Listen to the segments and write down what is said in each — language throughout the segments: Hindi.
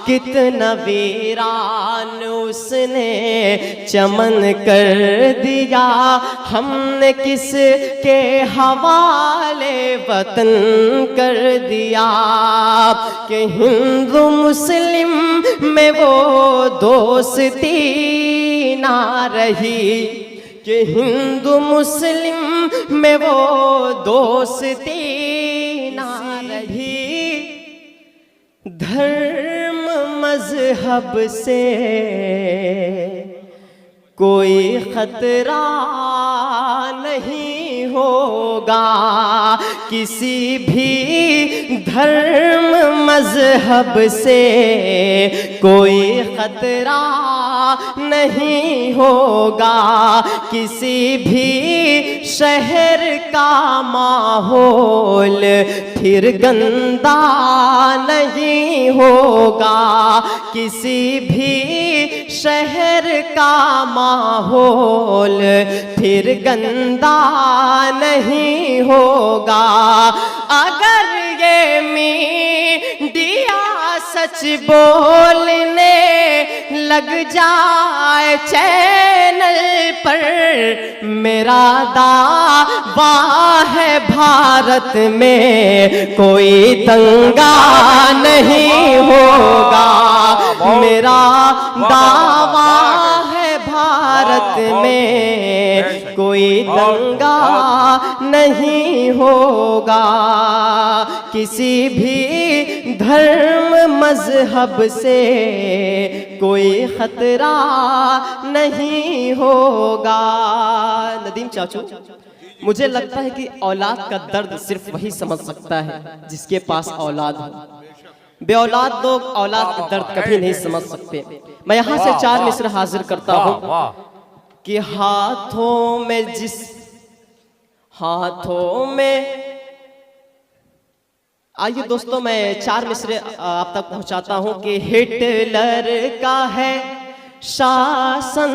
कितना वीरान उसने चमन कर दिया। हमने किस के हवाले वतन कर दिया कि हिंदू मुस्लिम में वो दोस्ती ना रही, कि हिंदू मुस्लिम में वो दोस्ती ना रही। धर्म मजहब से कोई खतरा नहीं होगा, किसी भी धर्म मजहब से कोई खतरा नहीं होगा। किसी भी शहर का माहौल फिर गंदा नहीं होगा, किसी भी शहर का माहौल फिर गंदा नहीं होगा। अगर ये मीडिया सच बोलने लग जाए चैनल पर, मेरा दावा है भारत में कोई दंगा नहीं होगा। मेरा दावा है भारत में कोई दंगा नहीं होगा। किसी भी धर्म मजहब से कोई खतरा नहीं होगा। नदीम चाचू, मुझे लगता है कि औलाद का दर्द सिर्फ वही समझ सकता है जिसके पास औलाद हो। बे औलाद लोग औलाद का दर्द कभी नहीं समझ सकते। मैं यहाँ से 4 मिसर हाजिर करता हूँ कि हाथों में आइए दोस्तों, मैं 4 मिसरे आप तक पहुंचाता हूं कि हिटलर का है शासन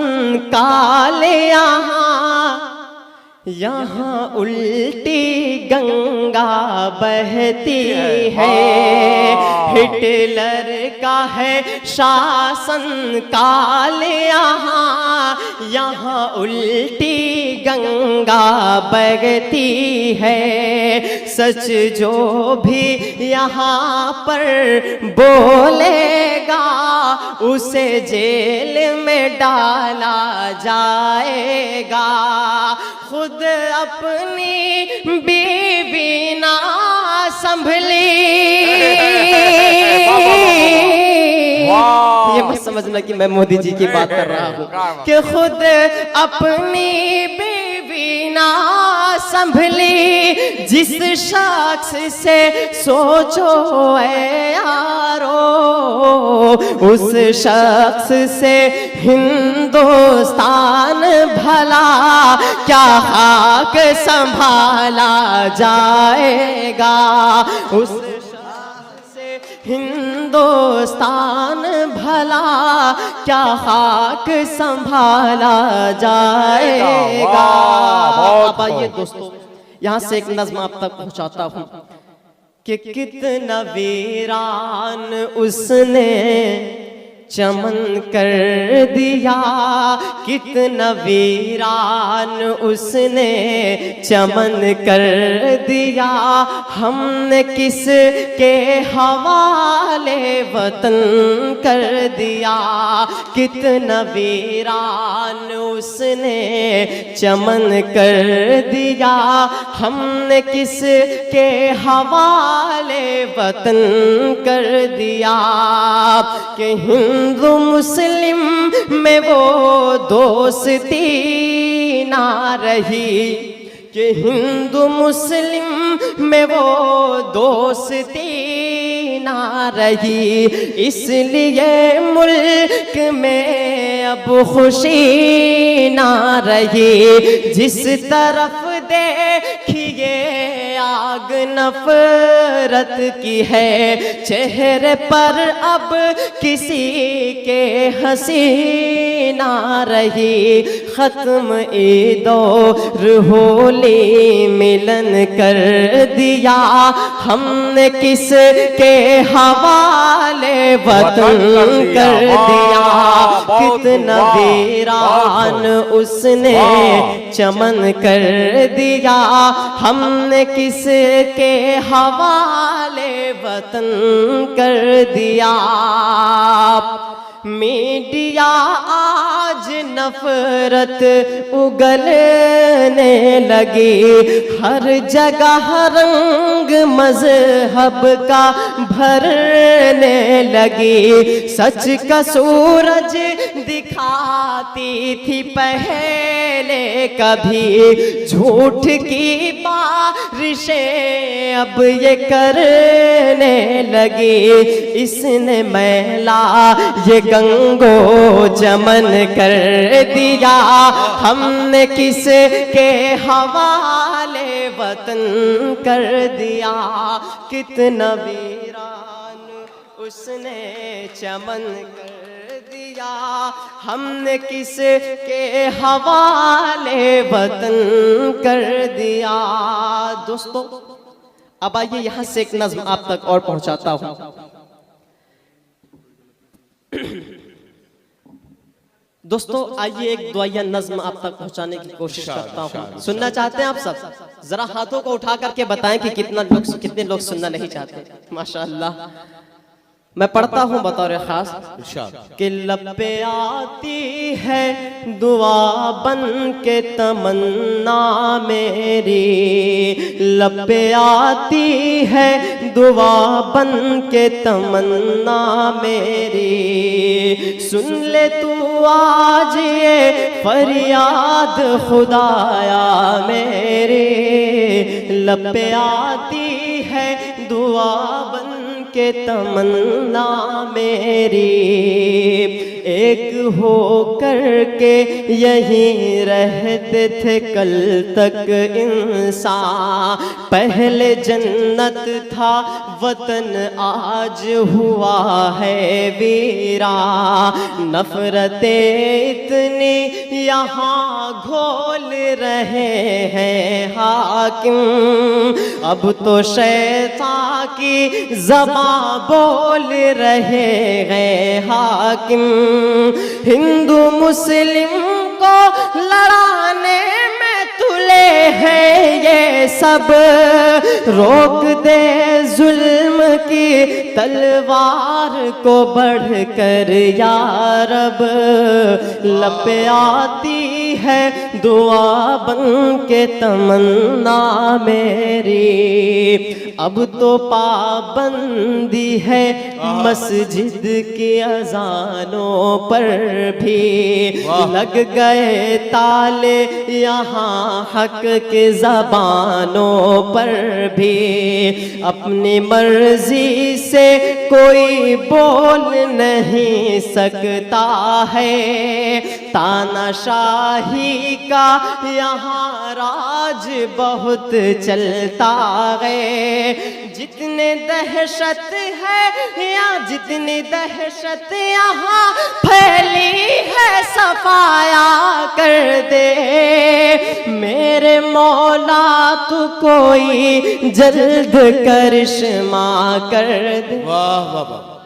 काले यहाँ उल्टी गंगा बहती है। हिटलर का है शासन काल यहाँ उल्टी गंगा बहती है। सच जो भी यहाँ पर बोलेगा उसे जेल में डाला जाएगा। खुद अपनी बीवी ना संभली, ये मत समझना कि मैं मोदी जी की बात कर रहा हूँ, कि खुद अपनी बीवी ना संभली। जिस शख्स से सोचो ऐ यारो, उस शख्स से हिंदुस्तान भला क्या खाक संभाला जाएगा। उस शख्स से हिंदुस्तान भला क्या खाक संभाला जाएगा। अब आइए दोस्तों, यहाँ से एक नज़्म आप तक पहुँचाता हूँ कि कितना वीरान उसने चमन कर दिया, कितना वीरान उसने चमन कर दिया। हमने किस के हवाले वतन कर दिया, कितना वीरान उसने चमन कर दिया। हमने किस के हवाले वतन कर दिया कि हिंदू मुस्लिम में वो दोस्ती ना रही, कि हिंदू मुस्लिम में वो दोस्ती ना रही। इसलिए मुल्क में अब खुशी ना रही। जिस तरफ देखिए आग नफरत की है, चेहरे पर अब किसी के हंसी ना रही। खत्म ईदो होली मिलन कर दिया, हमने किस के हवाले वतन कर दिया। कितना वीरान उसने चमन कर दिया, हमने किस के हवाले वतन कर दिया। मीडिया आज नफरत उगलने लगी, हर जगह रंग मजहब का भरने लगी। सच का सूरज दिखाती थी पहले कभी, झूठ की बारिशें अब ये करने लगी। इसने मैला ये गंगो जमन कर दिया, हमने किस के हवाले वतन कर दिया। कितना वीरान उसने चमन कर दिया, हमने किस के हवाले वतन कर दिया। दोस्तों अब आइए यहां से एक नज्म आप तक और पहुंचाता हूं। दोस्तों आइए एक दुआया नज्म आप तक पहुंचाने की कोशिश करता हूं। सुनना चाहते हैं आप सब? जरा हाथों को उठा करके बताएं कि कितने लोग सुनना नहीं चाहते। माशाअल्लाह। मैं पढ़ता हूं बतौर खास कि लब पे आती है दुआ बन के तमन्ना मेरी, लब पे आती है दुआ बन के तमन्ना मेरी। सुन ले तू आज ये फरियाद खुदाया मेरे, लब पे आती है दुआ बन के तमन्ना मेरी। एक हो करके यहीं रहते थे कल तक इंसान, पहले जन्नत था वतन आज हुआ है वीरा। नफरतें इतनी यहाँ घोल रहे हैं हाकिम, अब तो शैतान की ज़बां बोल रहे हैं हाकिम। हिंदू मुस्लिम को लड़ाने में तुले हैं ये सब, रोक दे जुल्म की तलवार को बढ़कर या रब। लब पे आती है दुआ बन के तमन्ना मेरी, अब तो पाबंदी है मस्जिद की अजानों पर भी, लग गए ताले यहाँ हक के ज़बानों पर भी। अपनी मर्जी से कोई बोल नहीं सकता है, तानाशाही का यहाँ राज बहुत चलता है। जितने दहशत है या जितनी दहशत यहाँ फैली है सफाया कर दे मेरे मौला, तू कोई जल्द करिश्मा कर दे। वाह वाह वाह।